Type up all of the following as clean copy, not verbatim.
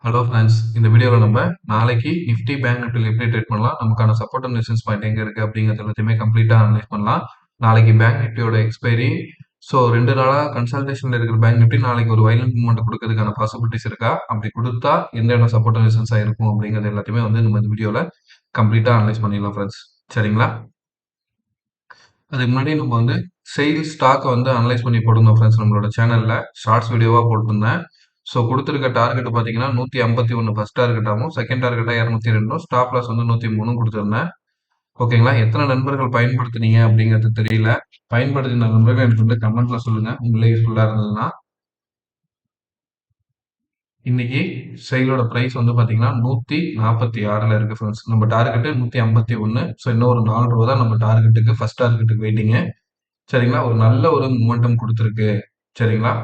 Hello friends. இந்த வீடியோல நம்ம நாளைக்கு நிஃப்டி பேங்க் நிஃப்டில எப்படி ட்ரேட் பண்ணலாம், நமக்கான சப்போர்ட் அண்ட் ரெசிஸ்டன்ஸ் பாயிண்ட் எங்க இருக்கு அப்படிங்கிறது எல்லாத்தையுமே கம்ப்ளீட்டா அனலைஸ் பண்ணலாம். நாளைக்கு பேங்க் நிஃப்டியோட எக்ஸ்பைரி. ஸோ 2 நாளா கன்சல்டேஷன்ல இருக்கிற பேங்க் நிஃப்டி நாளைக்கு ஒரு வயலன்ட் மூவ்மெண்ட் குடுக்கறதுக்கான பாசிபிலிட்டிஸ் இருக்கா? அப்படி குடுத்தா எந்த இடம் சப்போர்ட் அண்ட் ரெசிஸ்டன்ஸா இருக்கும் அப்படிங்கிறது எல்லாத்தையுமே நம்ம இந்த வீடியோல கம்ப்ளீட்டா அனலைஸ் பண்ணிடலாம் ஃப்ரெண்ட்ஸ். சரிங்களா? அதுக்கு முன்னாடி நம்ம சேல்ஸ் ஸ்டாக்க அனலைஸ் பண்ணி போட்டிருந்தோம் ஃப்ரெண்ட்ஸ் நம்மளோட சேனல்ல. ஷார்ட்ஸ் வீடியோவா போட்டிருந்தேன். ஸோ குடுத்திருக்க டார்கெட் பார்த்தீங்கன்னா 151 ஃபர்ஸ்ட் டார்கெட்டாவும், செகண்ட் டார்கெட்டா 202ம், ஸ்டாப் லாஸ் 103ம் குடுத்திருந்தேன். ஓகேங்களா? எத்தன நண்பர்கள் பயன்படுத்துனீங்க அப்படிங்கிறது தெரியல. பயன்படுத்தின நண்பர்கள் எனக்கு கமெண்ட்ல சொல்லுங்க. உங்களுக்கு யூஸ்ஃபுல்லா இருந்ததுன்னா. இன்னைக்கு செயலோட பிரைஸ் பார்த்தீங்கன்னா 146ல இருக்கு ஃப்ரெண்ட்ஸ். நம்ம டார்கெட் 151. ஸோ இன்னும் ஒரு ரூ. 4 தான் நம்ம டார்கெட்டுக்கு ஃபர்ஸ்ட் டார்கெட்டுக்கு வெயிட்டிங். சரிங்களா? ஒரு நல்ல ஒரு மொமெண்டம் குடுத்திருக்கு. சரிங்களா?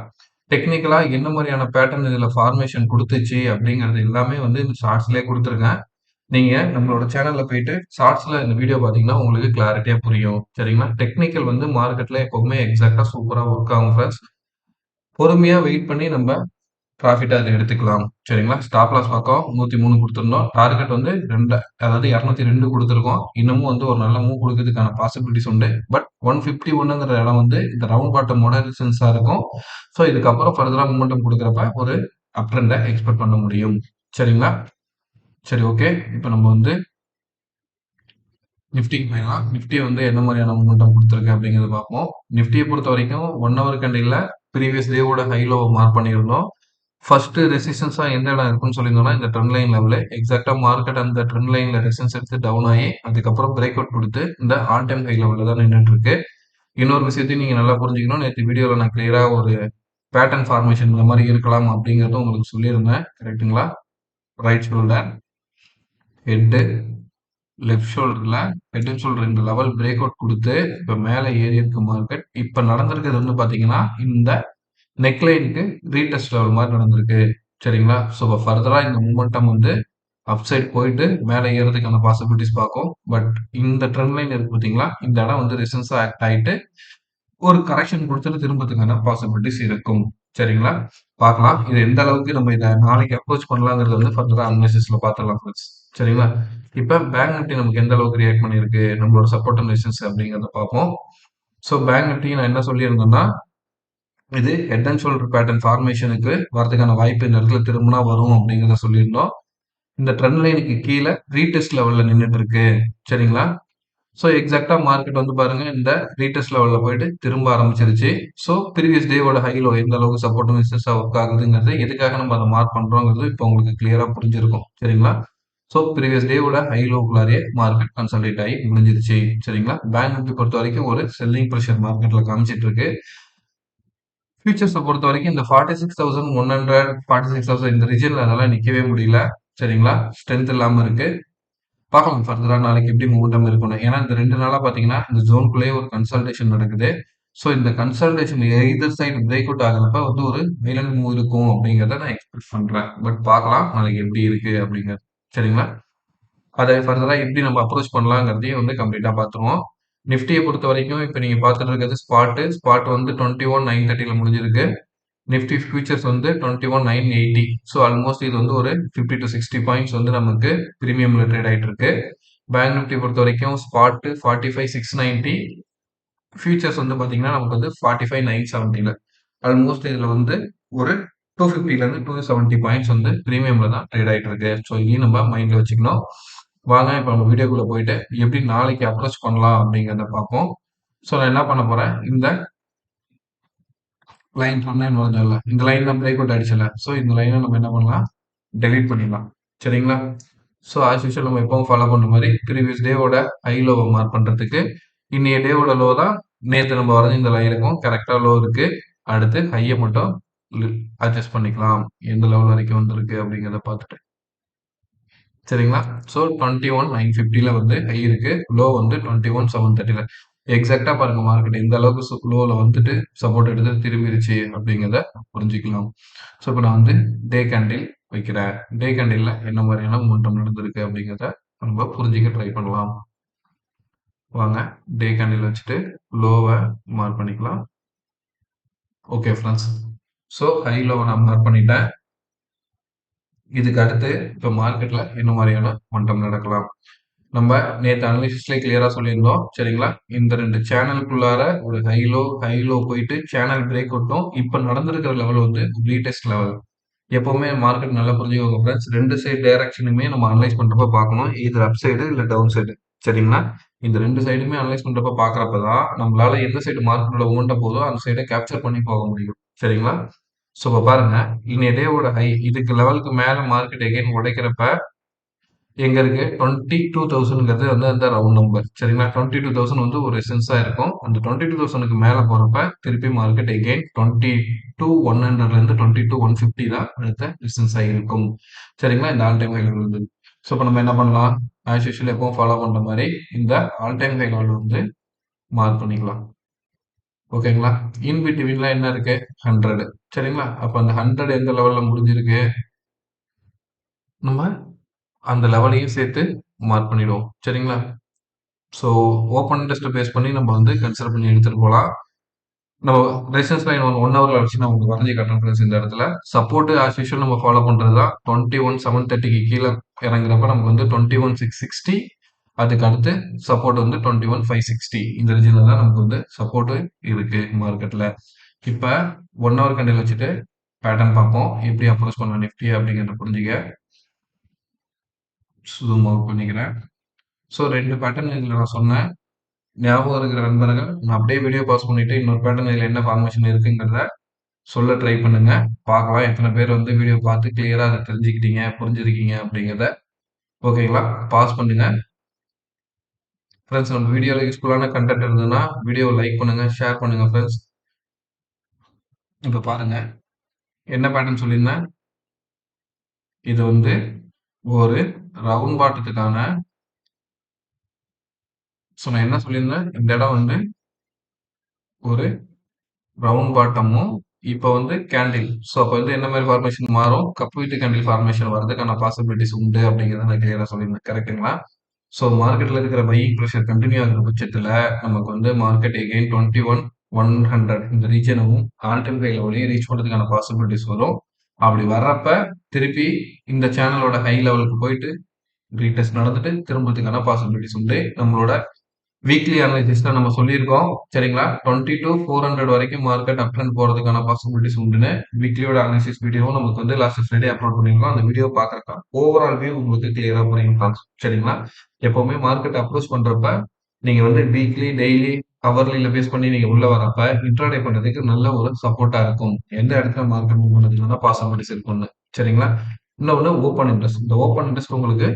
டெக்னிக்கலா என்ன மாரியான பேட்டர்ன் இதுல ஃபார்மேஷன் குடுத்துச்சு அப்படிங்கிறது எல்லாமே இந்த ஷார்ட்ஸ்லயே குடுத்துருக்கேன். நீங்க நம்மளோட சேனல்ல போயிட்டு ஷார்ட்ஸ்ல இந்த வீடியோ பார்த்தீங்கன்னா, உங்களுக்கு கிளாரிட்டியா புரியும். சரிங்களா? டெக்னிக்கல் மார்க்கெட்ல எப்பவுமே எக்ஸாக்ட்டா சூப்பரா ஒர்க் ஆகும் ஃபிரெண்ட்ஸ். பொறுமையா வெயிட் பண்ணி நம்ம ப்ராஃபிட்டா அத எடுத்துக்கலாம். சரிங்களா? ஸ்டாப் லாஸ் பக்கம் 103 குடுத்திருந்தோம். டார்கெட் 2 அதாவது 202 குடுத்திருக்கோம். இன்னமும் ஒரு நல்ல மூவ் குடுக்கறதுக்கான பாசிபிலிட்டிஸ் உண்டு. பட் 151ங்கிற இடம் இந்த ரவுண்ட் பாட்டமோட ரெசிஸ்டன்ஸா இருக்கும். ஸோ இதுக்கப்புறம் ஃபர்தரா மொமெண்டம் குடுக்கறப்ப ஒரு அப் ட்ரெண்ட எக்ஸ்பெக்ட் பண்ண முடியும். சரிங்களா? சரி, ஓகே. இப்ப நம்ம நிஃப்டிக்கு போயிடலாம். நிஃப்டி என்ன மாதிரியான மொமெண்டம் குடுத்திருக்கு அப்படிங்கிறத பார்ப்போம். நிஃப்டிய பொறுத்தவரைக்கும் 1 ஹவர் கேண்டில்ல ப்ரீவியஸ் டேவோட ஹை லோவ மார்க் பண்ணியிருந்தோம். ஃபர்ஸ்ட் ரெசிஸ்டன்ஸா எந்த இடம் இருக்குன்னு சொல்லியிருந்தோம்னா, இந்த ட்ரெண்ட் லைன் லெவலு. எக்ஸாக்ட்டா மார்க்கெட் அந்த ட்ரெண்ட் லைன்ல ரெசிஸ்டன்ஸ் எடுத்து டவுன் ஆயி, அதுக்கப்புறம் பிரேக் அவுட் குடுத்து, இந்த ஆல் டைம் ஹை லெவல்ல தான் நின்னுட்டு இருக்கு. இன்னொரு விஷயத்தையும் நீங்க நல்லா புரிஞ்சுக்கணும். நேத்து வீடியோல நான் கிளியரா ஒரு பேட்டர்ன் ஃபார்மேஷன் இந்த மாரி இருக்கலாம் அப்படிங்கிறத உங்களுக்கு சொல்லியிருந்தேன். கரெக்ட்டுங்களா? ரைட் ஷோல்டர், ஹெட், லெஃப்ட் ஷோல்டர்ல ஹெட் அண்ட் ஷோல்டர் இந்த லெவல் பிரேக் அவுட் குடுத்து, இப்ப மேல ஏறி இருக்கு மார்க்கெட். இப்ப நடந்திருக்கிறது பார்த்தீங்கன்னா, இந்த நெக் லைனுக்கு ரீடெஸ்ட் லெவல் மாரி நடந்திருக்கு. சரிங்களா? ஸோ ஃபர்தரா இந்த மொமெண்டம் அப் சைட் போயிட்டு மேல ஏறதுக்கான பாசிபிலிட்டிஸ் பார்க்கும். பட் இந்த ட்ரெண்ட் லைன் இருக்கு பார்த்தீங்களா? இந்த இடம் ரெசிஸ்டன்ஸா ஆக்ட் ஆயிட்டு ஒரு கரெக்ஷன் குடுத்துட்டு திரும்பறதுக்கான பாசிபிலிட்டிஸ் இருக்கும். சரிங்களா? பார்க்கலாம். இது எந்த அளவுக்கு நம்ம இத நாளைக்கு அப்ரோச் பண்ணலாங்கிறத ஃபர்தரா அனாலிசிஸ்ல பார்த்துடலாம் ஃபிரெண்ட்ஸ். சரிங்களா? இப்ப பேங்க் நிஃப்டி நமக்கு எந்த அளவுக்கு ரியாக்ட் பண்ணியிருக்கு, நம்மளோட சப்போர்ட் அண்ட் ரெசிஸ்டன்ஸ் அப்படிங்கிறத பார்ப்போம். ஸோ பேங்க் நிஃப்டி நான் என்ன சொல்லியிருந்தேன்னா, இது ஹெட் அண்ட் ஷோல்டர் பேட்டர்ன் ஃபார்மேஷனுக்கு வரதுக்கான வாய்ப்பு இந்த இடத்துல திரும்புனா வரும் அப்படிங்கிறத சொல்லியிருந்தோம். இந்த ட்ரெண்ட் லைனுக்கு கீழ ரீடெஸ்ட் லெவல்ல நின்னுட்டு இருக்கு. சரிங்களா? ஸோ எக்ஸாக்ட்டா மார்க்கெட் பாருங்க இந்த ரீடெஸ்ட் லெவல்ல போயிட்டு திரும்ப ஆரம்பிச்சிருச்சு. ஸோ ப்ரீவியஸ் டேவோட ஹை லோ எந்த அளவுக்கு சப்போர்ட் ரெசிஸ்டன்ஸா ஒர்க் ஆகுதுங்கிறது, எதுக்காக நம்ம அத மார்க் பண்றோங்கிறது இப்போ உங்களுக்கு கிளியரா புரிஞ்சிருக்கும். சரிங்களா? ஸோ ப்ரீவியஸ் டேவோட ஹை லோக்குள்ளாரயே மார்க்கெட் கன்சாலிடேட் ஆகி முடிஞ்சிருச்சு. சரிங்களா? பேங்க் நிஃப்டி பொறுத்தவரைக்கும் ஒரு செல்லிங் பிரஷர் மார்க்கெட்ல காமிச்சிட்டு இருக்கு. ஃபியூச்சர்ஸ பொறுத்தவரைக்கும் இந்த 46,100, 46,000 இந்த ரீஜியன்ல அதெல்லாம் நிக்கவே முடியல. சரிங்களா? ஸ்ட்ரென்த் இல்லாம இருக்கு. பார்க்கலாம் ஃபர்தரா நாளைக்கு எப்படி மூவ்மெண்டம் இருக்கும்னு. ஏன்னா இந்த 2 நாளா பார்த்தீங்கன்னா, இந்த ஜோன்குள்ளேயே ஒரு கன்சால்டேஷன் நடக்குது. ஸோ இந்த consultation either side break out ஆகுறப்ப ஒரு வைலன்ட் மூவ் இருக்கும் அப்படிங்கிறத நான் எக்ஸ்பெக்ட் பண்றேன். பட் பார்க்கலாம் நாளைக்கு எப்படி இருக்கு அப்படிங்கிறது. சரிங்களா? அத ஃபர்தரா எப்படி நம்ம அப்ரோச் பண்ணலாங்கிறதையும் கம்ப்ளீட்டா பார்த்துருவோம். நிஃப்டிய பொறுத்தவரைக்கும் இப்ப நீங்க பார்த்துட்டு இருக்கிறது ஸ்பாட். ஸ்பாட் 21,930ல முடிஞ்சிருக்கு. Nifty features 21,980. ஸோ ஆல்மோஸ்ட் இது ஒரு 50 to 60 பாயிண்ட்ஸ் நமக்கு பிரீமியம்ல ட்ரேட் ஆயிட்டு இருக்கு. பேங்க் நிஃப்டி பொறுத்த வரைக்கும் ஸ்பாட் 45,690. ஃபியூச்சர்ஸ் பார்த்தீங்கன்னா நமக்கு 45,970ல. ஆல்மோஸ்ட் இதுல ஒரு 250ல இருந்து 270 பாயிண்ட்ஸ் பிரீமியம்ல தான் ட்ரேட் ஆயிட்டு இருக்கு. ஸோ இதையும் நம்ம மைண்ட்ல வச்சுக்கணும். வாங்க இப்ப நம்ம வீடியோக்குள்ள போயிட்டு எப்படி நாளைக்கு அப்ரோச் பண்ணலாம் அப்படிங்கிறத பார்ப்போம். ஸோ நான் என்ன பண்ண போறேன், இந்த லைன் சொன்னேன்னு வருதுல்ல, இந்த லைன் தான் பிரேக் அவுட் ஆயிடுச்சுல்ல. ஸோ இந்த லைனை நம்ம என்ன பண்ணலாம், டெலீட் பண்ணிடலாம். சரிங்களா? ஸோ ஆஸ் யூஷுவல் நம்ம எப்பவும் ஃபாலோ பண்ண மாதிரி ப்ரீவியஸ் டேவோட ஹை லோவை மார்க் பண்றதுக்கு இன்னைய டேவோட லோ தான் நேற்று நம்ம வரைஞ்ச இந்த லைனுக்கும் கரெக்டா லோ இருக்கு. அடுத்து ஹையை மட்டும் அட்ஜஸ்ட் பண்ணிக்கலாம் எந்த லெவல் வரைக்கும் வந்திருக்கு அப்படிங்கிறத பார்த்துட்டு. சரிங்களா? ஸோ 21,950ல ஹை இருக்கு. லோ 21,730ல. எக்ஸாக்ட்டா பாருங்க மார்க்கெட் எந்த அளவுக்கு லோல சப்போர்ட் எடுத்து திரும்பிருச்சு அப்படிங்கிறத புரிஞ்சுக்கலாம். ஸோ இப்போ நான் டே கேண்டில் வைக்கிறேன். டே கேண்டில்ல என்ன மாதிரியான மூவ்மெண்டம் நடந்திருக்கு அப்படிங்கிறத நம்ம புரிஞ்சுக்க ட்ரை பண்ணலாம். வாங்க டே கேண்டில் வச்சுட்டு லோவை மார்க் பண்ணிக்கலாம். Okay friends. ஸோ ஹை லோவை நான் மார்க் பண்ணிட்டேன். இதுக்கு அடுத்து இப்ப மார்க்கெட்ல என்ன மாதிரியான மட்டம் நடக்கலாம்? நம்ம நேத்து அனலிசிஸ்லயே கிளியரா சொல்லியிருந்தோம். சரிங்களா? இந்த 2 சேனலுக்குள்ளார ஒரு ஹை லோ போயிட்டு சேனல் பிரேக் அவுட்டும் இப்ப நடந்திருக்கிற லெவல் வந்து ரீடெஸ்ட் லெவல். எப்பவுமே மார்க்கெட் நல்லா புரிஞ்சுக்கோங்க ஃப்ரெண்ட்ஸ். 2 சைடு டைரக்ஷனுமே நம்ம அனலைஸ் பண்றப்ப பார்க்கணும். எய்தர் அப் சைடு இல்ல டவுன் சைடு. சரிங்களா? இந்த 2 சைடுமே அனலைஸ் பண்றப்ப பார்க்கறப்ப தான் நம்மளால எந்த சைடு மார்க்கெட்டோட மொமெண்டம் போதோ அந்த சைட கேப்சர் பண்ணி போக முடியும். சரிங்களா? ஸோ இப்ப பாருங்க, இன்னைய டேவோட ஹை இதுக்கு லெவலுக்கு மேல மார்க்கெட் எகைன் உடைக்கிறப்ப எங்க இருக்கு 22,000ங்கிறது வந்து அந்த ரவுண்ட் நம்பர். சரிங்களா? 22,000 வந்து ஒரு ரெசிஸ்டன்ஸா இருக்கும். அந்த 22,000க்கு மேல போறப்ப திருப்பி மார்க்கெட் எகைன் 22,100லேருந்து 22,150 தான் அடுத்த ரெசிஸ்டன்ஸா இருக்கும். சரிங்களா? இந்த ஆல் டைம் ஹை லெவல் வந்து. ஸோ இப்ப நம்ம என்ன பண்ணலாம்? ஆஸ் யூசுவல் எப்பவும் ஃபாலோ பண்ற மாரி இந்த ஆல் டைம் ஹை லெவல் வந்து மார்க் பண்ணிக்கலாம். ஓகேங்களா? இன் பிட்வீன்ல என்ன இருக்கு? 100. சரிங்களா? அப்ப அந்த 100 எந்த லெவல்ல முடிஞ்சிருக்கு? நம்ம அந்த லெவலையும் சேர்த்து மார்க் பண்ணிடுவோம். சரிங்களா? ஸோ ஓப்பன் இன்ட்ரெஸ்ட் பேஸ் பண்ணி நம்ம வந்து கன்சிடர் பண்ணி எடுத்துட்டு போலாம். நம்ம ரெசிஸ்டன்ஸ் லைன் 1 ஹவர்ல வச்சு நான் உங்களுக்கு வரைஞ்சு காட்டுறேன் ஃப்ரெண்ட்ஸ் இந்த இடத்துல. சப்போர்ட் ஆஸ் யூசுவல் நம்ம ஃபாலோ பண்றது தான். 21,730க்கு கீழ இறங்குறப்ப நமக்கு வந்து 21,660 அதுக்கு அடுத்து சப்போர்ட் வந்து 21,560 இந்த ரீஜன்ல தான் நமக்கு வந்து சப்போர்ட் இருக்கு மார்க்கெட்ல. இப்ப 1 ஹவர் கேண்டில் வச்சுட்டு பேட்டர்ன் பார்ப்போம். எப்படி அப்ரோச் பண்ணலாம் நிஃப்டி அப்படிங்கிறத புரிஞ்சுக்க. ஜூம் அவுட் பண்ணிக்கிறேன். ஸோ 2 பேட்டர்ன் இதுல நான் சொன்னேன். ஞாபகம் இருக்கிற நண்பர்கள் நான் அப்படியே வீடியோ பாஸ் பண்ணிட்டு இன்னொரு பேட்டர்ன் இதுல என்ன ஃபார்மேஷன் இருக்குங்கிறத சொல்ல ட்ரை பண்ணுங்க. பார்க்கலாம் எத்தனை பேர் வந்து வீடியோ பார்த்து கிளியரா அதை தெரிஞ்சுக்கிட்டீங்க, புரிஞ்சிருக்கீங்க அப்படிங்கிறத. ஓகேங்களா? பாஸ் பண்ணுங்க. ஃப்ரெண்ட்ஸ் நம்ம வீடியோல யூஸ்ஃபுல்லான கண்டென்ட் இருந்ததுன்னா வீடியோவை லைக் பண்ணுங்க, ஷேர் பண்ணுங்க ஃப்ரெண்ட்ஸ். இப்ப பாருங்க என்ன பேட்டர்ன் சொல்லியிருந்தேன். இது வந்து ஒரு ரவுண்ட் பாட்டத்துக்கான நான் என்ன சொல்லியிருந்தேன் இந்த இடம் வந்து ஒரு ரவுண்ட் பாட்டமும் இப்போ வந்து கேண்டில் அப்போ வந்து என்ன மாதிரி ஃபார்மேஷன் மாறும் கப் வீட்டு கேண்டில் ஃபார்மேஷன் வரதுக்கான பாசிபிலிட்டிஸ் உண்டு அப்படிங்கிறத நான் கிளியரா சொல்லியிருந்தேன் கரெக்ட்டுங்களா? மார்க்கெட்ல இருக்கிற பையிங் ப்ரெஷர் கண்டினியூ ஆகிற பட்சத்துல நமக்கு வந்து மார்க்கெட் எகெயின் 21,100 இந்த ரீஜனும் ஆல் டைம் ஹை லெவலையும் ரீச் பண்றதுக்கான பாசிபிலிட்டிஸ் வரும். அப்படி வர்றப்ப திருப்பி இந்த சேனலோட ஹை லெவலுக்கு போயிட்டு ரீடெஸ்ட் நடந்துட்டு திரும்பறதுக்கான பாசிபிலிட்டிஸ் உண்டு. நம்மளோட வீக்லி அனலைசிஸ்ல நம்ம சொல்லியிருக்கோம். சரிங்களா? 22,400 வரைக்கும் மார்க்கெட் அப் ட்ரெண்ட் போறதுக்கான பாசிபிலிட்டிஸ் உண்டுன்னு வீக்லியோட அனலைசிஸ் வீடியோவும் நமக்கு வந்து லாஸ்ட் ஃப்ரைடே அப்லோட் பண்ணியிருக்கோம். அந்த வீடியோ பார்க்கறப்ப ஓவரால் வியூ உங்களுக்கு கிளியரா புரியும் ஃப்ரெண்ட்ஸ். சரிங்களா? எப்பவுமே மார்க்கெட் அப்ரோச் பண்றப்ப நீங்க வந்து வீக்லி, டெய்லி, ஹவர்லில பேஸ் பண்ணி நீங்க உள்ள வரப்ப இன்ட்ராடே பண்றதுக்கு நல்ல ஒரு சப்போர்ட்டா இருக்கும். எந்த இடத்துல மார்க்கெட் மூவ் பண்ணதுன்னா பாசிபிலிட்டிஸ் இருக்கும்னு. சரிங்களா? இன்னொன்னு ஓப்பன் இன்ட்ரெஸ்ட். இந்த ஓப்பன் இன்ட்ரெஸ்ட் உங்களுக்கு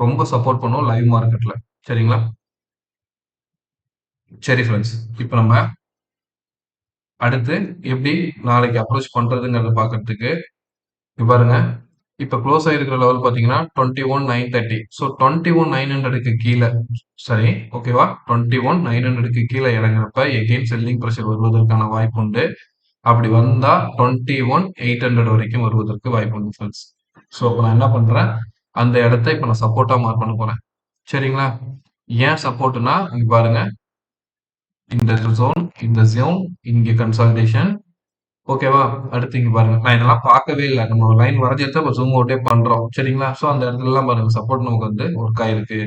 ரொம்ப சப்போர்ட் பண்ணும் லைவ் மார்க்கெட்ல. சரிங்களா? சரி ஃப்ரெண்ட்ஸ். இப்ப நம்ம அடுத்து எப்படி நாளைக்கு அப்ரோச் பண்றதுங்கிறத பார்க்கறதுக்கு இங்க பாருங்க. இப்ப க்ளோஸ் ஆயிருக்கிற லெவல் பார்த்தீங்கன்னா 21,930. 21,900க்கு கீழ சரி ஓகேவா? 21,900க்கு கீழ இறங்குறப்ப எகெயின் செல்லிங் பிரஷர் வருவதற்கான வாய்ப்பு உண்டு. அப்படி வந்தா 21,800 வரைக்கும் வருவதற்கு வாய்ப்பு உண்டு ஃப்ரெண்ட்ஸ். அப்ப நான் என்ன பண்றேன்? அந்த இடத்த இப்ப நான் சப்போர்ட்டா மார்க் பண்ண போறேன். சரிங்களா? ஏன் சப்போர்ட்னா இங்க பாருங்க. இந்த ஜோன் இங்க கன்சாலிடேஷன் ஓகேவா? அடுத்து இங்க பாருங்க. நான் இதெல்லாம் பார்க்கவே இல்ல. நம்ம ஒரு லைன் வரைஞ்சு எடுத்து இப்ப ஜூம் அவுட்டே பண்றோம். சரிங்களா? அந்த இடத்துலலாம் பாருங்க சப்போர்ட் நமக்கு வந்து ஒர்க் ஆயிருக்கு.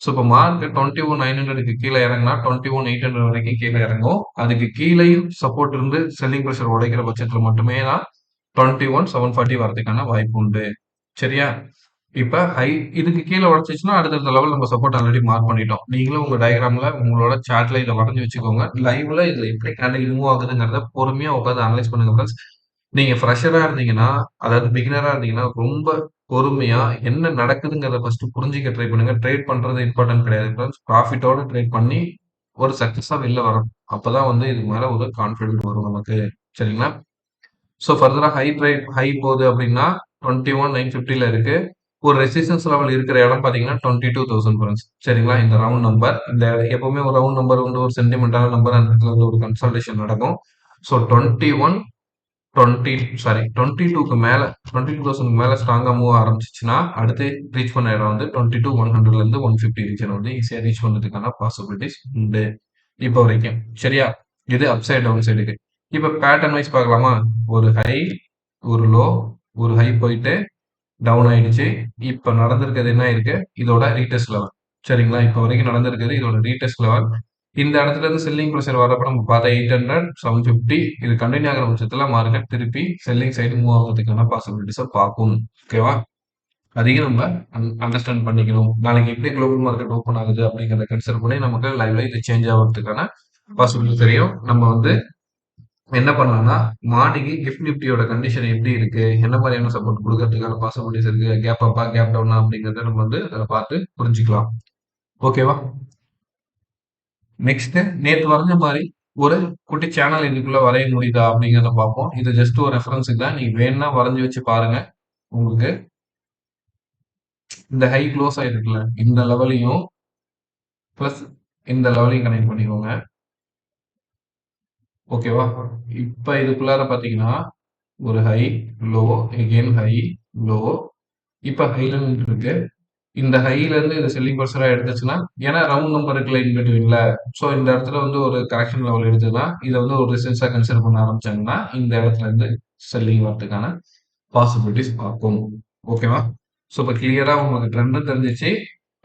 இப்ப மார்க்கெட் 21,900க்கு கீழ இறங்குனா 21,800 வரைக்கும் கீழ இறங்கும். அதுக்கு கீழயும் சப்போர்ட் இருந்து செல்லிங் பிரஷர் உடைக்கிற பட்சத்துல மட்டுமே தான் 21,740 வரதுக்கான வாய்ப்பு உண்டு. சரியா? இப்ப இதுக்கு கீழ உடைச்சுச்சுன்னா அடுத்தடுத்த லெவல் நம்ம சப்போர்ட் ஆல்ரெடி மார்க் பண்ணிட்டோம். நீங்களும் உங்க டயகிராம்ல உங்களோட சார்ட்ல இத வரைஞ்சு வச்சுக்கோங்க. லைவ்ல இதுல எப்படி கேண்டில் மூவ் ஆகுதுங்கிறத பொறுமையா உட்கார்ந்து அனலைஸ் பண்ணுங்க ஃபிரெண்ட்ஸ். நீங்க ஃப்ரெஷரா இருந்தீங்கன்னா, அதாவது பிகினரா இருந்தீங்கன்னா ரொம்ப பொறுமையா என்ன நடக்குதுங்கிறத ஃபர்ஸ்ட் புரிஞ்சுக்க ட்ரை பண்ணுங்க. ட்ரேட் பண்றது இம்பார்ட்டன்ட் கிடையாது ஃபிரெண்ட்ஸ். ப்ராஃபிட்டோட ட்ரேட் பண்ணி ஒரு சக்சஸா வெளில வரணும். அப்பதான் வந்து இது மேல ஒரு கான்ஃபிடன்ட் வரும் நமக்கு. சரிங்களா? ஃபர்தரா ஹை போகுது அப்படின்னா 21,950ல இருக்கு. ஒரு ரெசிஸ்டன்ஸ் லெவல் இருக்கிற இடம் பார்த்தீங்கன்னா 22,000 ஃப்ரெண்ட்ஸ். சரிங்களா? இந்த ரவுண்ட் நம்பர் இந்த எப்பவுமே ஒரு ரவுண்ட் நம்பர் வந்து ஒரு சென்டிமென்டான நம்பர் அந்த இடத்துல வந்து ஒரு கன்சல்டேஷன் நடக்கும். 21 20 சாரி 22க்கு மேல 22,000க்கு மேல ஸ்ட்ராங்கா மூவ் ஆரம்பிச்சுச்சுன்னா அடுத்து ரீச் பண்ண இடம் வந்து 22,100ல இருந்து 150 ரீஜன் வந்து ஈஸியா ரீச் பண்றதுக்கான பாசிபிலிட்டிஸ் உண்டு இப்போ வரைக்கும். சரியா? இது அப் சைடு டவுன் சைடுக்கு. இப்ப பேட்டர்ன் வைஸ் பார்க்கலாமா? ஒரு ஹை, ஒரு லோ, ஒரு ஹை போயிட்டு டவுன் ஆயிடுச்சு. இப்ப நடந்திருக்கிறது என்ன இருக்கு? இதோட ரீடெஸ்ட் லெவல். சரிங்களா? இப்ப வரைக்கும் நடந்திருக்கிறது இதோட ரீடெஸ்ட் லெவல். இந்த இடத்துல இருந்து செல்லிங் பிரஷர் வரப்ப நம்ம பார்த்தா 800, 750 இது கண்டினியூ ஆகுற பட்சத்துல மார்க்கெட் திருப்பி செல்லிங் சைடு மூவ் ஆகுறதுக்கான பாசிபிலிட்டிஸ பார்க்கும். ஓகேவா? அதையும் நம்ம அண்டர்ஸ்டாண்ட் பண்ணிக்கணும். நாளைக்கு எப்படி குளோபல் மார்க்கெட் ஓப்பன் ஆகுது அப்படிங்கிறத கன்சிடர் பண்ணி நமக்கு லைவ்ல இது சேஞ்ச் ஆகிறதுக்கான பாசிபிலிட்டி தெரியும். நம்ம வந்து என்ன பண்ணலாம்னா, மார்னிங் கிஃப்ட் நிஃப்டியோட கண்டிஷன் எப்படி இருக்கு? என்ன மாதிரியான சப்போர்ட் குடுக்கறதுக்கான பாசிபிலிட்டிஸ் இருக்கு? கேப் அப்பா, கேப் டவுனா அப்படிங்கிறத நம்ம வந்து அத பார்த்து புரிஞ்சுக்கலாம். ஓகேவா? நெக்ஸ்ட் நேத்து வரைஞ்ச மாரி ஒரு குட்டி சேனல் இதுக்குள்ள வரைய முடியுதா? அப்படிங்கிறத பார்ப்போம். இது ஜஸ்ட் ஒரு ரெஃபரன்ஸ்க்கு தான். நீங்க வேணும்னா வரைஞ்சு வச்சு பாருங்க. உங்களுக்கு இந்த ஹை க்ளோஸ் ஆயிருக்குல்ல, இந்த லெவலையும் பிளஸ் இந்த லெவலையும் கனெக்ட் பண்ணிக்கோங்க. ஓகேவா? இப்ப இதுக்குள்ளார பார்த்தீங்கன்னா, ஒரு high, low, again high, low. இப்ப ஹைல நின்னுட்டு இந்த ஹைல இருந்து இது செல்லிங் ப்ரெஷரா எடுத்துச்சுன்னா, ஏன்னா ரவுண்ட் நம்பர் இருக்குல்ல இன் பிட்வீன்ல. ஸோ இந்த இடத்துல வந்து ஒரு கரெக்ஷன் லெவல் எடுத்ததுன்னா, இத வந்து ஒரு ரெசிஸ்டன்ஸா கன்சிடர் பண்ண ஆரம்பிச்சாங்கன்னா, இந்த இடத்துல இருந்து செல்லிங் வரதுக்கான பாசிபிலிட்டிஸ் பார்க்கும். ஓகேவா? ஸோ இப்ப கிளியரா உங்களுக்கு ட்ரெண்டும் தெரிஞ்சுச்சு.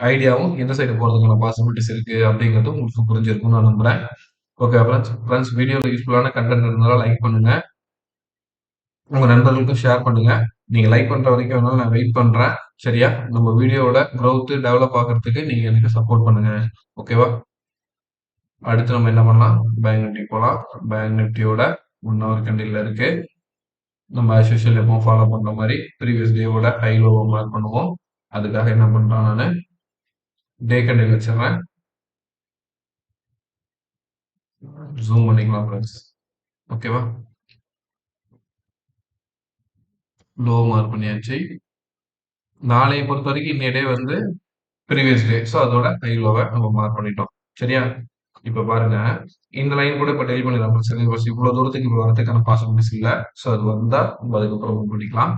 ஐடியாவும் எந்த சைடு போறதுக்கான பாசிபிலிட்டிஸ் இருக்கு அப்படிங்கிறது உங்களுக்கு புரிஞ்சிருக்கும்னு நான் நம்புறேன். Okay friends. ஃப்ரெண்ட்ஸ் வீடியோல யூஸ்ஃபுல்லான கன்டென்ட் இருந்தாலும் லைக் பண்ணுங்க. உங்க நண்பர்களுக்கும் ஷேர் பண்ணுங்க. நீங்க லைக் பண்ற வரைக்கும் வேணாலும் நான் வெயிட் பண்றேன். சரியா? நம்ம வீடியோவோட குரோத் டெவலப் ஆகுறதுக்கு நீங்க எனக்கு சப்போர்ட் பண்ணுங்க. ஓகேவா? அடுத்து நம்ம என்ன பண்ணலாம்? பேங்க் நிஃப்டி போலாம். பேங்க் நிஃப்டியோட 1 ஹவர் கேண்டில்ல இருக்கு. நம்ம ஆஸ் யூசுவல் எப்பவும் ஃபாலோ பண்ற மாரி ப்ரீவியஸ் டேவோட ஹை லோவ மார்க் பண்ணுவோம். அதுக்காக என்ன பண்றேன் நானு, டே கேண்டில் வச்சிடுறேன். ஜூம் பண்ணிக்கலாம் ஃப்ரெண்ட்ஸ். ஓகேவா? லோ மார்க் பண்ணியாச்சு. நாளைய பொறுத்தவரைக்கும் இன்னைய டே வந்து ப்ரீவியஸ் டே. ஸோ அதோட ஹை லோவ நம்ம மார்க் பண்ணிட்டோம். சரியா? இப்ப பாருங்க. இந்த லைன் கூட இப்ப டெலிட் பண்ணிடலாம். பிரச்சனை இல்ல. இவ்வளவு தூரத்துக்கு இப்ப வரதுக்கான பாசிபிலிட்டிஸ் இல்ல. ஸோ அது வந்தா நம்ம அதுக்கப்புறம் மூவ் பண்ணிக்கலாம்.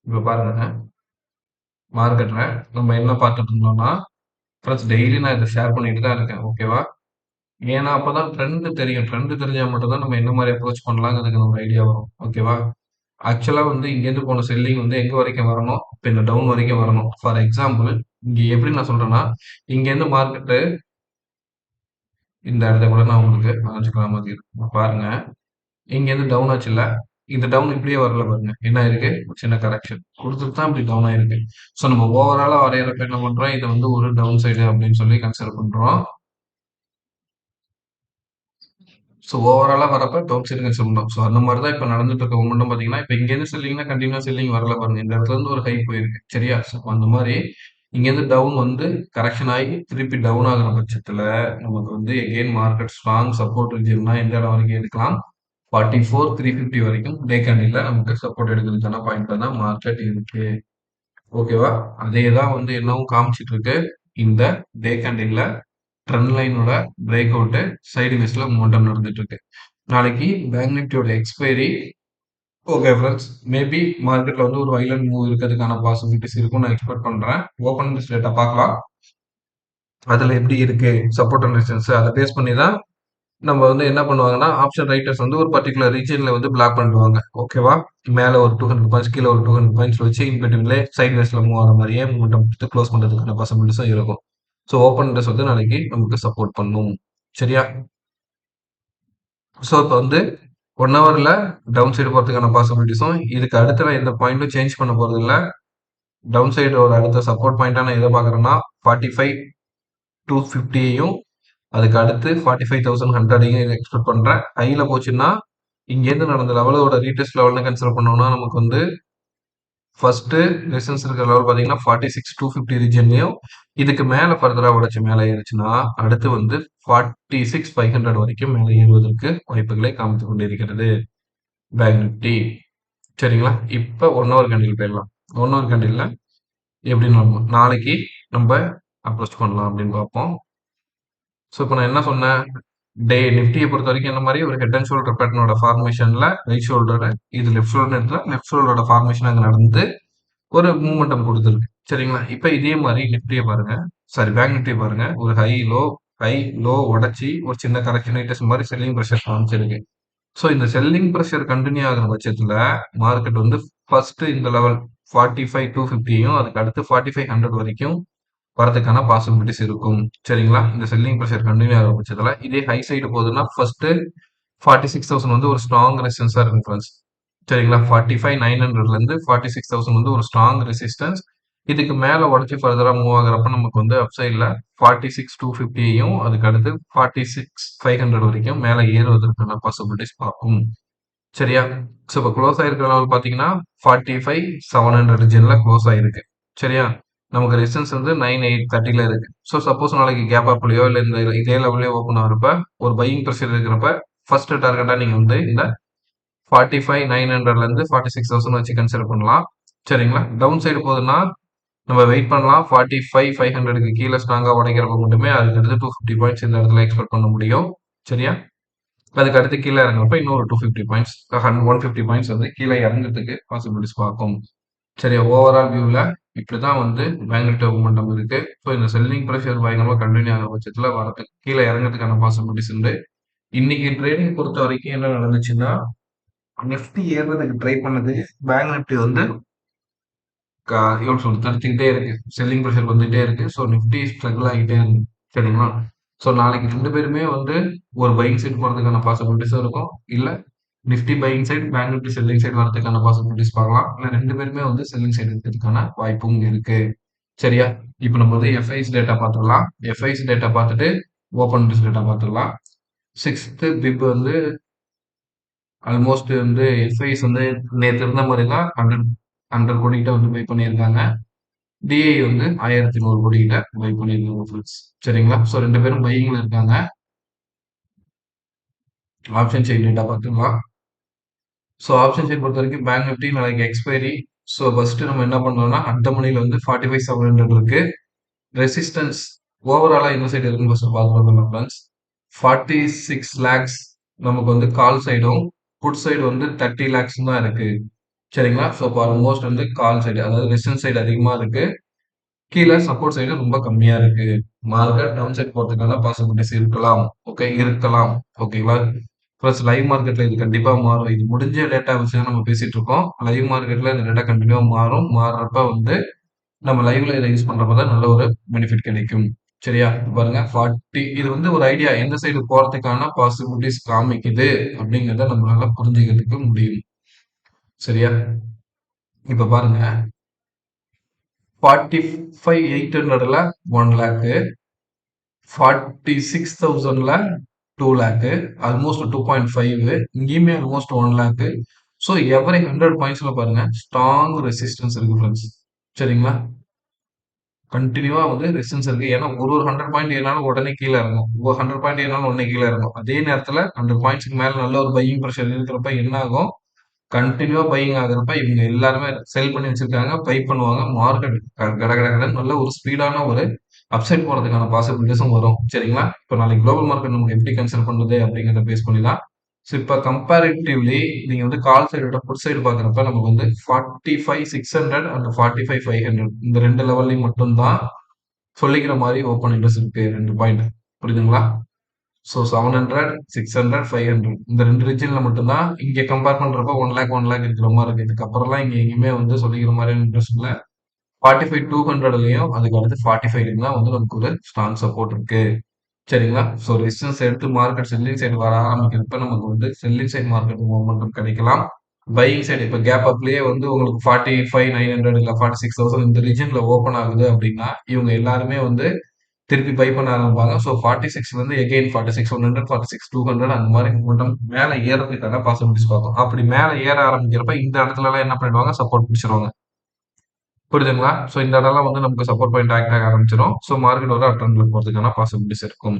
இப்ப பாருங்க. மார்க்கெட்ல நம்ம என்ன பார்த்துட்டு இருந்தோம்னா, ஃப்ரெண்ட்ஸ் டெய்லி நான் இத ஷேர் பண்ணிட்டு தான் இருக்கேன். ஓகேவா? ஏன்னா அப்பதான் ட்ரெண்ட் தெரியும். ட்ரெண்ட் தெரிஞ்சா மட்டும் தான் நம்ம என்ன மாரி அப்ரோச் பண்ணலாங்கிறதுக்கு ஒரு ஐடியா வரும். ஓகேவா? ஆக்சுவலா வந்து இங்கேருந்து போன செல்லிங் வந்து எங்க வரைக்கும் வரணும்? இப்ப இந்த டவுன் வரைக்கும் வரணும். ஃபார் எக்ஸாம்பிள் இங்க எப்படி நான் சொல்றேன்னா, இங்கேருந்து மார்க்கெட் இந்த இடத்த கூட நான் உங்களுக்கு வரைஞ்சுக்கிற மாதிரி இருக்கும். பாருங்க. இங்கேருந்து டவுன் ஆச்சுல்ல. இந்த டவுன் இப்படியே வரல பாருங்க. என்ன ஆயிருக்கு? ஒரு சின்ன கரெக்ஷன் குடுத்துட்டு தான் இப்படி டவுன் ஆயிருக்கு. ஸோ நம்ம ஓவராலா வரையறப்ப என்ன பண்றோம்? இத வந்து ஒரு டவுன் சைடு அப்படின்னு சொல்லி கன்சிடர் பண்றோம். ஸோ ஓவராலா வரப்ப டவுன் சைடு கன்சிடர் பண்றோம். ஸோ அந்த மாரி தான் இப்ப நடந்துட்டு இருக்க மொமெண்டம் பார்த்தீங்கன்னா, இப்ப இங்கேருந்து செல்லிங்னா கன்டினியூவா செல்லிங் வரல பாருங்க. இந்த இடத்துல இருந்து ஒரு ஹை போயிருக்கு. சரியா? ஸோ அந்த மாரி இங்கேருந்து டவுன் வந்து கரெக்ஷன் ஆகி திருப்பி டவுன் ஆகுற பட்சத்துல நமக்கு வந்து எகெயின் மார்க்கெட் ஸ்ட்ராங் சப்போர்ட் ரீஜியன்னா எந்த இடம் வரைக்கும் எடுக்கலாம்? 44 350 வரைக்கும் டே கேண்டில்ல நமக்கு சப்போர்ட் எடுக்கிறதுக்கான பாயிண்ட்ல தான் மார்க்கெட் இருக்கு. ஓகேவா? அதே தான் வந்து என்னவும் காமிச்சிட்டு இருக்கு. இந்த டே கேண்டில்ல ட்ரெண்ட் லைனோட பிரேக் அவுட் சைடு வேஸ்ல மொமெண்டம் நடந்துட்டு இருக்கு. நாளைக்கு பேங்க் நிஃப்டியோட எக்ஸ்பைரி. Okay friends. மேபி மார்க்கெட்ல வந்து ஒரு வைலண்ட் மூவ் இருக்கிறதுக்கான பாசிபிலிட்டிஸ் இருக்கும்னு நான் எக்ஸ்பெக்ட் பண்றேன். ஓப்பன் இன்ட்ரெஸ்ட் ரேட்ட பார்க்கலாம். அதுல எப்படி இருக்கு சப்போர்ட் அண்ட் ரெசிஸ்டன்ஸ் அதை பேஸ் பண்ணி தான் நம்ம வந்து என்ன பண்ணுவாங்கன்னா, ஆப்ஷன் ரைட்டர்ஸ் வந்து ஒரு பர்ட்டிகுலர் ரீஜியன்ல வந்து பிளாக் பண்ணிடுவாங்க. ஓகேவா? மேல ஒரு 200 பாயிண்ட்ஸ், கீழ ஒரு 200 பாயிண்ட்ஸ் வச்சு இன் பிட்வீன்ல சைட் வேஸ்ல மூவ் ஆகுற மாரியே மொமெண்டம் கொடுத்து க்ளோஸ் பண்றதுக்கான பாசிபிலிட்டிஸும் இருக்கும். ஸோ ஓப்பன் இன்ட்ரெஸ்ட் வந்து நாளைக்கு நமக்கு சப்போர்ட் பண்ணும். சரியா? ஸோ இப்போ வந்து 1 ஹவர்ல டவுன் சைடு போறதுக்கான பாசிபிலிட்டிஸும், இதுக்கு அடுத்து நான் எந்த பாயிண்ட்டும் சேஞ்ச் பண்ண போறதில்ல. டவுன் சைடோட அடுத்த சப்போர்ட் பாயிண்ட்டா நான் எத பார்க்குறேன்னா, 45 250யையும் அதுக்கு அடுத்து 45,100யும் எக்ஸ்பெக்ட் பண்றேன். ஹைல போச்சுன்னா, இங்கேருந்து நடந்த லெவலோட ரீடெஸ்ட் லெவல்னு கன்சிடர் பண்ணோம்னா, நமக்கு வந்து ஃபர்ஸ்ட்டு ரெசிஸ்டன்ஸ் இருக்கிற லெவல் பார்த்தீங்கன்னா, 46,250 ரீஜியன்லயும், இதுக்கு மேல ஃபர்தரா உடைச்சு மேல ஏறுச்சுன்னா, அடுத்து வந்து 46,500 வரைக்கும் மேல ஏறுவதற்கு வாய்ப்புகளை காமித்துக் கொண்டிருக்கிறது பேங்க் நிஃப்டி. சரிங்களா? இப்ப 1 ஹவர் கேண்டில் போயிடலாம். 1 ஹவர் கேண்டில்ல எப்படி நாளைக்கு நம்ம அப்ரோச் பண்ணலாம் அப்படின்னு பார்ப்போம். ஸோ இப்போ நான் என்ன சொன்னேன்? நிஃப்டியை பொறுத்த வரைக்கும் என்ன மாதிரி ஒரு ஹெட் அண்ட் ஷோல்டர் பேட்டர்னோட ஃபார்மேஷன்ல ரைட் ஷோல்டர் இது லெஃப்ட் ஷோல்டர் எடுத்துல லெஃப்ட் ஷோல்டரோட ஃபார்மேஷன் அங்கே நடந்து ஒரு மூமெண்டம் கொடுத்துருக்கு. சரிங்களா? இப்போ இதே மாதிரி நிஃப்டியை பாருங்க. சாரி பேங்க் நிஃப்டியை பாருங்க. ஒரு ஹை லோ உடைச்சி ஒரு சின்ன கரெக்ஷன் ஐட்டஸ் மாதிரி செல்லிங் ப்ரெஷர் காமிச்சிருக்கு. ஸோ இந்த செல்லிங் ப்ரெஷர் கண்டினியூ ஆகிற பட்சத்துல மார்க்கெட் வந்து ஃபர்ஸ்ட் இந்த லெவல் 45,250யும் அதுக்கு அடுத்து 4500 வரைக்கும் வரதுக்கான பாசிபிலிட்டிஸ் இருக்கும். சரிங்களா? இந்த செல்லிங் ப்ரெஷர் கண்டினியூ ஆகுற பட்சத்துல இதே ஹை சைடு போகுதுன்னா ஃபர்ஸ்ட் 46,000 வந்து ஒரு ஸ்ட்ராங் ரெசிஸ்டன்ஸா இருக்கும் ஃப்ரெண்ட்ஸ். சரிங்களா? 45,900ல இருந்து 46,000 வந்து ஒரு ஸ்ட்ராங் ரெசிஸ்டன்ஸ். இதுக்கு மேல உடைச்சு ஃபர்தரா மூவ் ஆகுறப்ப நமக்கு வந்து அப் சைட்ல 46,250யும் அதுக்கு அடுத்து 46,500 வரைக்கும் மேல ஏறுவதற்கான பாசிபிலிட்டிஸ் பார்க்கும். சரியா? ஸோ இப்போ க்ளோஸ் ஆயிருக்கிற லெவல் பார்த்தீங்கன்னா 45,700 ரிஜியன்ல க்ளோஸ் ஆயிருக்கு. சரியா? நமக்கு ரெசிஸ்டன்ஸ் வந்து 9,830ல இருக்கு. ஸோ சப்போஸ் நாளைக்கு கேப் அப்லயோ இல்ல இந்த இதே லெவல்லயோ ஓப்பன் ஆகுறப்ப ஒரு பையிங் ப்ரெஷர் இருக்கிறப்ப ஃபர்ஸ்ட் டார்கெட்டா நீங்க வந்து இந்த 45,900ல இருந்து 46,000 வச்சு கன்சிடர் பண்ணலாம். சரிங்களா? டவுன் சைடு போகுதுன்னா நம்ம வெயிட் பண்ணலாம். 45,500க்கு கீழே ஸ்ட்ராங்கா உடைக்கிறப்ப மட்டுமே அதுக்கு அடுத்து 250 பாயிண்ட்ஸ் இந்த இடத்துல எக்ஸ்பெக்ட் பண்ண முடியும். சரியா? அதுக்கு அடுத்து கீழே இறங்குறப்ப இன்னொரு 250 பாயிண்ட்ஸ் 150 பாயிண்ட்ஸ் வந்து கீழே இறங்குறதுக்கு பாசிபிலிட்டிஸ் பார்க்கும். சரியா? ஓவரால் வியூவில் இப்படிதான் வந்து பேங்க் நிஃப்டி மொமெண்டம் இருக்கு. ஸோ இந்த செல்லிங் ப்ரெஷர் பயங்கரமா கண்டினியூ ஆகிற பட்சத்தில் வரதுக்கு கீழே இறங்குறதுக்கான பாசிபிலிட்டிஸ் உண்டு. இன்னைக்கு ட்ரேடிங் பொறுத்த வரைக்கும் என்ன நடந்துச்சுன்னா நிஃப்டி ஏறுறதுக்கு ட்ரை பண்ணது பேங்க் நிஃப்டி வந்து எவ்வளவு சொல்றது தடுத்துக்கிட்டே இருக்கு. செல்லிங் ப்ரெஷர் வந்துட்டே இருக்கு. ஸோ நிஃப்டி ஸ்ட்ரகிள் ஆகிட்டே இருக்கு. சரிங்களா? ஸோ நாளைக்கு ரெண்டு பேருமே வந்து ஒரு பையிங் சைடு போறதுக்கான பாசிபிலிட்டிஸும் இருக்கும். இல்ல Nifty buying side bank Nifty selling side வரதுக்கான பாசிபிலிட்டிஸ் பார்க்கலாம். இல்ல ரெண்டு பேருமே வந்து செல்லிங் சைடு இருக்கிறதுக்கான வாய்ப்பும் இருக்கு. சரியா? இப்போ நம்ம வந்து எஃப்ஐஸ் டேட்டா பார்த்துடலாம். எஃப்ஐஸ் டேட்டா பார்த்துட்டு ஓப்பன் இன்ட்ரெஸ்ட் டேட்டா பார்த்துடலாம். 6th பிப் வந்து ஆல்மோஸ்ட் வந்து எஃப்ஐஸ் வந்து நேற்று இருந்த மாதிரி தான் 100 கோடி கிட்ட வந்து பை பண்ணியிருக்காங்க. டிஐ வந்து 1100 கோடி கிட்ட பை பண்ணியிருக்காங்க ஃப்ரெண்ட்ஸ். சரிங்களா? ஸோ ரெண்டு பேரும் பையிங்ல இருக்காங்க. ஆப்ஷன் சைட் டேட்டா பார்த்துக்கலாம். ஸோ ஆப்ஷன் சைட் பொறுத்த வரைக்கும் பேங்க் நிஃப்டி நாளைக்கு எக்ஸ்பைரி. ஸோ ஃபர்ஸ்ட் நம்ம என்ன பண்றோம்னா அட் த மணில வந்து 45,700 இருக்கு. ரெசிஸ்டன்ஸ் ஓவராலா இந்த சைடு இருக்குன்னு ஃபர்ஸ்ட் பார்த்துருந்தோம் ஃப்ரெண்ட்ஸ். 46 லேக்ஸ் நமக்கு வந்து கால் சைடும் புட் சைடு வந்து 30 லேக்ஸ் தான் இருக்கு. சரிங்களா? ஸோ இப்போ ஆல்மோஸ்ட் வந்து கால் சைடு அதாவது ரெசிஸ்டன்ஸ் சைடு அதிகமா இருக்கு. கீழே சப்போர்ட் சைடு ரொம்ப கம்மியா இருக்கு. மார்க்கெட் டவுன் சைட் போறதுக்கான பாசிபிலிட்டிஸ் இருக்கலாம். ஓகே இருக்கலாம். ஓகேங்களா? ப்ளஸ் லைவ் மார்க்கெட்ல இது கண்டிப்பா மாறும். இது முடிஞ்ச டேட்டா வச்சு தான் நம்ம பேசிட்டு இருக்கோம். லைவ் மார்க்கெட்ல இந்த டேட்டா கண்டினியூவா மாறும். மாறுறப்ப வந்து நம்ம லைவ்ல இதை யூஸ் பண்றப்ப தான் நல்ல ஒரு பெனிஃபிட் கிடைக்கும். சரியா? பாருங்க 40 இது வந்து ஒரு ஐடியா எந்த சைடு போறதுக்கான பாசிபிலிட்டிஸ் காமிக்குது அப்படிங்கிறத நம்மளால புரிஞ்சுக்கிறதுக்கு முடியும். சரியா? இப்ப பாருங்க 45,800ல 1 லேக்கு 46,000ல 2 லேக்கு ஆல்மோஸ்ட் 2.5 இங்கேயுமே ஆல்மோஸ்ட் 1 லேக்கு. ஸோ எவரி 100 பாயிண்ட்ஸ்ல பாருங்க ஸ்ட்ராங் ரெசிஸ்டன்ஸ் இருக்கு ஃப்ரெண்ட்ஸ். சரிங்களா? கண்டினியூவா வந்து ரெசிஸ்டன்ஸ் இருக்கு. ஏன்னா ஒரு 100 பாயிண்ட் ஏறினாலும் உடனே கீழே இறங்கும். ஒரு 100 பாயிண்ட் ஏறினாலும் உடனே கீழே இறங்கும். அதே நேரத்துல 100 பாயிண்ட்ஸ்க்கு மேல நல்ல ஒரு பையிங் ப்ரெஷர் இருக்கிறப்ப என்ன ஆகும்? கண்டினியூவா பையிங் ஆகுறப்ப இவங்க எல்லாருமே செல் பண்ணி வச்சிருக்காங்க. பை பண்ணுவாங்க. மார்க்கெட் கட கட கடன்னு நல்ல ஒரு ஸ்பீடான ஒரு அப்சைட் போறதுக்கான பாசிபிலிட்டிஸும் வரும். சரிங்களா? இப்போ நாளைக்கு குளோபல் மார்க்கெட் நமக்கு எப்படி கன்சிடர் பண்றது அப்படிங்கிறத பேஸ் பண்ணி தான். ஸோ இப்போ கம்பேரிட்டிவ்லி நீங்க வந்து கால் சைடோட புட் சைடு பார்க்குறப்ப நமக்கு வந்து 45,600 அண்ட் 45,500 இந்த ரெண்டு லெவல்லையும் மட்டும்தான் சொல்லிக்கிற மாதிரி ஓப்பன் இன்ட்ரெஸ்ட் இருக்கு. 2 பாயிண்ட் புரியுதுங்களா? ஸோ 700, 600, 500 இந்த ரெண்டு ரீஜன்ல மட்டும்தான் இங்க கம்பேர் பண்றப்ப 1 லேக் 1 லேக் இருக்கிற மாதிரி இருக்கு. இதுக்கப்புறம்லாம் இங்க எங்கேயுமே வந்து சொல்லிக்கிற மாதிரி இன்ட்ரெஸ்ட் இல்ல. 45,200லயும் அதுக்கு அடுத்து 45 தான் வந்து நமக்கு ஒரு ஸ்ட்ராங் சப்போர்ட் இருக்கு. சரிங்களா? ஸோ ரெசிஸ்டன்ஸ் எடுத்து மார்க்கெட் செல்லிங் சைடு வர ஆரம்பிக்கிறப்ப நமக்கு வந்து செல்லிங் சைடு மார்க்கெட் மூவ்மெண்ட் கிடைக்கலாம். பையிங் சைடு இப்போ கேப் அப்லயே வந்து உங்களுக்கு 45,900 இல்ல 46,000 இந்த ரீஜன்ல ஓப்பன் ஆகுது அப்படின்னா இவங்க எல்லாருமே வந்து திருப்பி பை பண்ண ஆரம்பிப்பாங்க. ஸோ 46 வந்து எகெயின் 46,100, 46,200 அந்த மாதிரி மூமெண்டம் மேல ஏறதுக்கான பாசிபிலிட்டிஸ் பார்க்கும். அப்படி மேல ஏற ஆரம்பிக்கிறப்ப இந்த இடத்துல எல்லாம் என்ன பண்ணிடுவாங்க? சப்போர்ட் பிடிச்சிருவாங்க. புரியுதுங்களா? ஸோ இந்த இடம்லாம் வந்து நமக்கு சப்போர்ட் பாயிண்ட் ஆக்ட் ஆக ஆரம்பிச்சிடும். ஸோ மார்க்கெட் ஒரு அப் ட்ரெண்ட்ல போறதுக்கான பாசிபிலிட்டிஸ் இருக்கும்.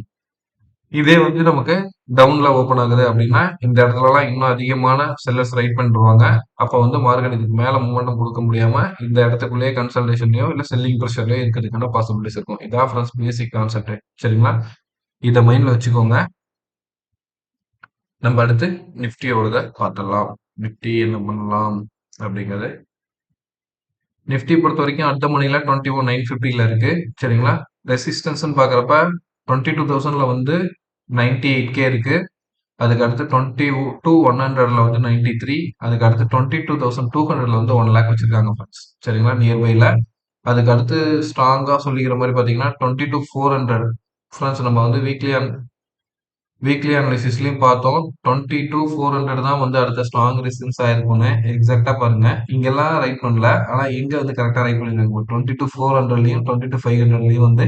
இதே வந்து நமக்கு டவுன்ல ஓப்பன் ஆகுது அப்படின்னா இந்த இடத்துலலாம் இன்னும் அதிகமான செல்லர்ஸ் ரைட் பண்ணிடுவாங்க. அப்ப வந்து மார்க்கெட் இதுக்கு மேல மூவ்மெண்டம் கொடுக்க முடியாம இந்த இடத்துக்குள்ளேயே கன்சல்டேஷன்லயோ இல்ல செல்லிங் ப்ரெஷர்லயோ இருக்கிறதுக்கான பாசிபிலிட்டிஸ் இருக்கும். இதான் ஃப்ரெண்ட்ஸ் பேசிக் கான்செப்ட். சரிங்களா? இதை மைண்ட்ல வச்சுக்கோங்க. நம்ம அடுத்து நிஃப்டியோட பார்த்துடலாம். நிஃப்டி என்ன பண்ணலாம் அப்படிங்கிறது. நிஃப்டி பொறுத்த வரைக்கும் அடுத்த மணில 21,950ல இருக்கு. சரிங்களா? ரெசிஸ்டன்ஸ் பாக்குறப்ப 22,000ல வந்து 98K இருக்கு. அதுக்கு அடுத்து 22,100ல வந்து 93, அதுக்கு அடுத்து 22,200ல வந்து 1 லேக் வச்சிருக்காங்க ஃப்ரெண்ட்ஸ். சரிங்களா, நியர்பைல. அதுக்கு அடுத்து ஸ்ட்ராங்கா சொல்லிக்கிற மாதிரி பார்த்தீங்கன்னா 22,400 ஃப்ரெண்ட்ஸ். நம்ம வந்து வீக்லி அனாலிசிஸ்லயும் பார்த்தோம். 22,400 தான் வந்து அடுத்த ஸ்ட்ராங் ரெசிஸ்டன்ஸ் ஆயிருக்கும்னு எக்ஸாக்டா பாருங்க. இங்கெல்லாம் ரைட் பண்ணல, ஆனா இங்க வந்து கரெக்டா ரைட் பண்ணிருக்காங்க. 22,400லயும் 22,500லயும் வந்து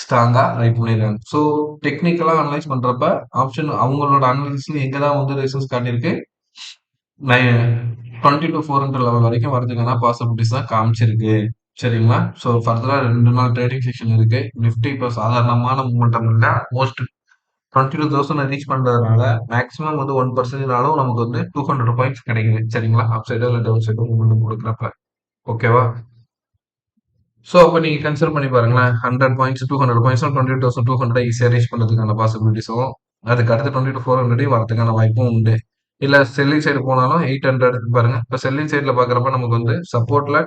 ஸ்ட்ராங்கா ரைட் பண்ணிருக்காங்க. ஸோ டெக்னிக்கலா அனலைஸ் பண்றப்ப ஆப்ஷன் அவங்களோட அனாலிசிஸ்ல எங்க தான் வந்து ரெசிஸ்டன்ஸ் காட்டியிருக்கு, 22,400 லெவல் வரைக்கும் வரதுக்கான பாசிபிலிட்டிஸ் தான் காமிச்சிருக்கு. சரிங்களா, ஸோ ஃபர்தரா 2 நாள் ட்ரேடிங் செஷன் இருக்கு. நிஃப்டி இப்போ சாதாரணமான மூமெண்டம் இல்ல. மோஸ்ட் 22,000 ரீச் பண்றதுனால மேக்ஸிமம் வந்து 1%னாலும் நமக்கு வந்து 200 பாயிண்ட்ஸ் கிடைக்குது. சரிங்களா, அப் சைடோ இல்லை டவுன் சைடோ மூமெண்ட் கொடுக்குறப்ப. ஓகேவா, ஸோ அப்போ நீங்க கன்சிடர் பண்ணி பாருங்களேன். 100 பாயிண்ட்ஸ் 200 பாயிண்ட்ஸ் 22,200 ஈஸியாக ரீச் பண்ணுறதுக்கான பாசிபிலிட்டிஸும், அதுக்கு அடுத்து 22,400 வரதுக்கான வாய்ப்பும் உண்டு. இல்லை செல்லிங் சைடு போனாலும் 800 பாருங்க. இப்போ செல்லிங் சைடில் பார்க்குறப்ப நமக்கு வந்து சப்போர்ட்ல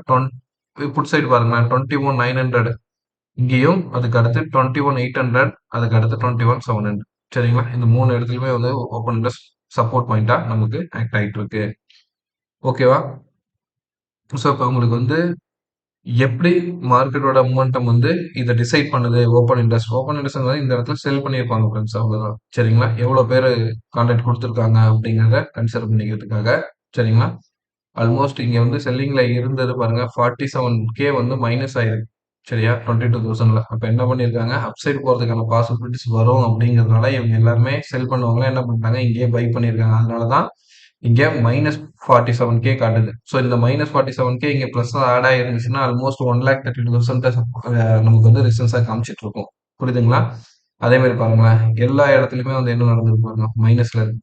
புட் சைடு பாருங்களேன் 21,900 இங்கேயும், அதுக்கு அடுத்து 21,800, அதுக்கு அடுத்து 21,700. சரிங்களா, இந்த 3 இடத்துலயுமே வந்து ஓப்பன் இன்ட்ரெஸ்ட் சப்போர்ட் பாயிண்டா நமக்கு ஆக்ட் ஆகிட்டு இருக்கு. ஓகேவா, ஸோ இப்போ உங்களுக்கு வந்து எப்படி மார்க்கெட்டோட மூமெண்டம் வந்து இதை டிசைட் பண்ணுது. ஓப்பன் இன்ட்ரெஸ்ட் இந்த இடத்துல செல் பண்ணியிருப்பாங்க ஃப்ரெண்ட்ஸ், அவ்வளோதான். சரிங்களா, எவ்வளோ பேர் கான்டாக்ட் கொடுத்துருக்காங்க அப்படிங்கிறத கன்சிடர் பண்ணிக்கிறதுக்காக. சரிங்களா, ஆல்மோஸ்ட் இங்க வந்து செல்லிங்ல இருந்தது பாருங்க 47K வந்து மைனஸ் ஆயிருக்கு. சரியா, 22,000ல. அப்ப என்ன பண்ணிருக்காங்க, அப்சைட் போறதுக்கான பாசிபிலிட்டிஸ் வரும் அப்படிங்கறதுனால இவங்க எல்லாருமே செல் பண்ணவங்க என்ன பண்ணிட்டாங்க, இங்கேயே பை பண்ணிருக்காங்க. அதனாலதான் இங்க -47K காட்டுது. ஸோ இந்த -47K இங்க பிளஸ் ஆட் ஆயிருந்துச்சுன்னா ஆல்மோஸ்ட் 1,32,000 நமக்கு வந்து ரெசிஸ்டன்ஸா காமிச்சிட்டு இருக்கும். புரியுதுங்களா, அதே மாதிரி பாருங்களேன், எல்லா இடத்துலயுமே வந்து என்ன நடந்திருக்கு பாருங்க, மைனஸ்ல இருக்கு.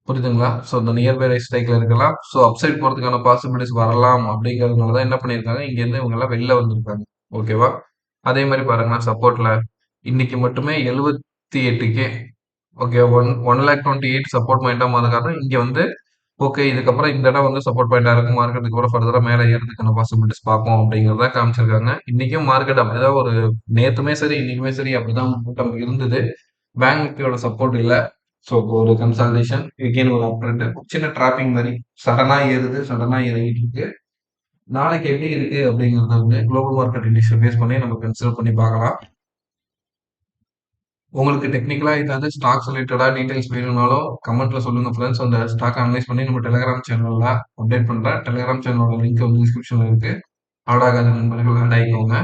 புரியுதுங்களா, ஸோ இந்த நியர்பை ரைஸ் ஸ்ட்ரைக்ல இருக்கலாம். ஸோ அப்சைட் போறதுக்கான பாசிபிலிட்டிஸ் வரலாம் அப்படிங்கிறதுனால தான் என்ன பண்ணியிருக்காங்க, இங்கேருந்து இவங்க எல்லாம் வெளில வந்திருக்காங்க. ஓகேவா, அதே மாதிரி பாருங்க சப்போர்ட்ல இன்னைக்கு மட்டுமே 78K. ஓகே, 1,28,000 சப்போர்ட் பாயிண்டா மாறுக்காக இங்க வந்து ஓகே, இதுக்கப்புறம் இந்த இடம் வந்து சப்போர்ட் பாயிண்டா இருக்கும். மார்க்கெட்டுக்கு கூட ஃபர்தரா மேலே ஏறதுக்கான பாசிபிலிட்டிஸ் பார்ப்போம் அப்படிங்கிறத காமிச்சிருக்காங்க. இன்னைக்கும் மார்க்கெட் அப்படிதான், ஒரு நேத்துமே சரி இன்னைக்குமே சரி அப்படிதான் கூட்டம் இருந்தது. பேங்க் நிஃப்டியோட சப்போர்ட் இல்ல. ஸோ ஒரு கன்சால்டேஷன் எகெயின் ஒரு அப் ட்ரெண்ட், சின்ன டிராப்பிங் மாதிரி சடனா ஏறுது, சடனா இறங்கிட்டு இருக்கு. நாளைக்கு எப்படி இருக்கு அப்படிங்கறத வந்து குளோபல் மார்க்கெட் இண்டிக்ஸ் பேஸ் பண்ணி நம்ம கன்சிடர் பண்ணி பார்க்கலாம். உங்களுக்கு டெக்னிக்கலா ஏதாவது ஸ்டாக்ஸ் ரிலேட்டடா டீடைல்ஸ் வேணும்னாலும் கமெண்ட்ல சொல்லுங்க ஃப்ரெண்ட்ஸ். அந்த ஸ்டாக் அனலைஸ் பண்ணி நம்ம டெலிகிராம் சேனல்ல அப்டேட் பண்றேன். டெலிகிராம் சேனலோட லிங்க் வந்து டிஸ்கிரிப்ஷன்ல இருக்கு. ஆட் ஆகாத நண்பர்கள் ஆட் ஆகிக்கோங்க.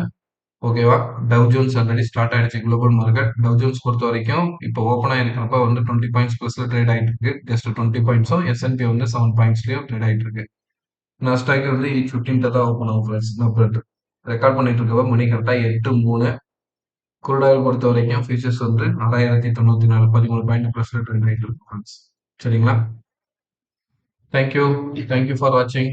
ஓகேவா, டவ் ஜோன்ஸ் ஆல்ரெடி ஸ்டார்ட் ஆயிடுச்சு. குளோபல் மார்க்கெட் டவ் ஜோன்ஸ் பொறுத்த வரைக்கும் இப்போ ஓப்பன் ஆயிருக்கிறப்ப வந்து 20 பாயிண்ட்ஸ் பிளஸ்ல ட்ரேட் ஆயிட்டு இருக்கு. ஜஸ்ட் 20 பாயிண்ட்ஸும், S&P வந்து 7 பாயிண்ட்ஸ்லயும் ட்ரேட் ஆயிட்டு இருக்கு. நாஸ்டாக் வந்து 8:15 தான் ஓப்பன் ஆகும் ஃப்ரெண்ட்ஸ். ரெக்கார்ட் பண்ணிட்டு இருக்கப்ப மணி கரெக்டா 8:03. குரூட் ஆயில் பொறுத்த வரைக்கும் ஃபியூச்சர்ஸ் வந்து 6,094 13 பாயிண்ட் பிளஸ்ல ட்ரெண்ட் ஆகிட்டு இருக்கு ஃப்ரெண்ட்ஸ். சரிங்களா, தேங்க்யூ ஃபார் வாட்சிங்.